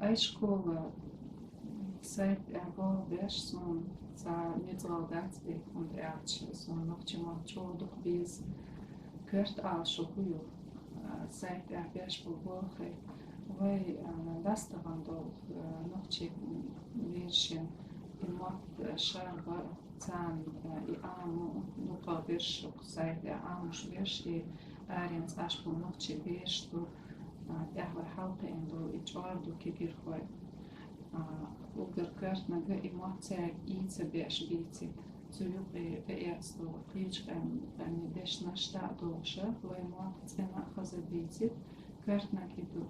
a escola seit erworbisch som sa neutral Gatsby und Erch so noch chimo cho doch bis kurt al shokuyo seit erbisch boche vai dastavando noch chi mission in mat sharba zan I amu nuqabish seit amu shvish I ariens ashpo noch chi bish tu تهوى حلقة إنه يتشاردو كبير خوي وقرقرت نجا إماتة إيتة بيش بيتي تيوبي بيأستو قيج غني بيش نشتا دوشة وإماتة تنا خزر بيتي كرت نكيدو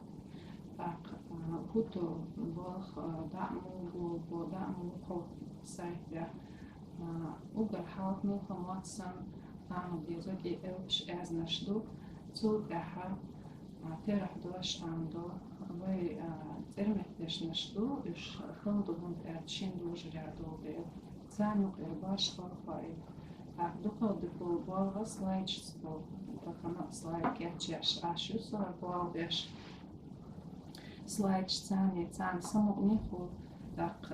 هوتو بوخ دعمو دعمو خو سايتة وقر حالق نوخا ماتسن عمو بيزوكي إلش أزنشدو تول أحا ترح دوش عنده وي ترمتش نشدو إش خلدو هند أتشين دوش رعدو بيل زانوك باش خلقاي دوكو دفو بالغا سلايدش ستو تخنا سلايد كاتشاش عشو صار بالغش سلايدش تاني تاني سمو نيخو داق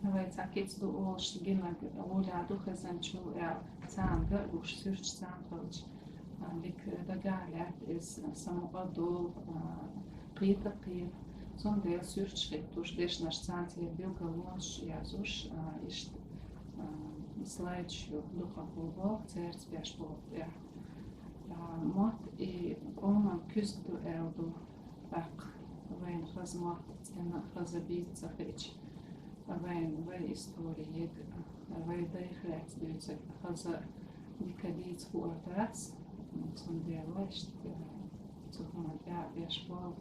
هواي تاكيت دو أولش تجينا أولا دوخ زنشو تان قرقوش سيرش تان خلج لك دقالات is samogado قيتا قيل som del surčkaitus dešnaš centie bilga lonš jazuš ist slēdšu duha bulbo cērts biež bulbo mot I oman küzdu eldu bak vain khazmat cena khazabit zahic vain istoriyeg vai daikhlats düzek khaza dikadits huartas som del lest تكون الداع بيشباب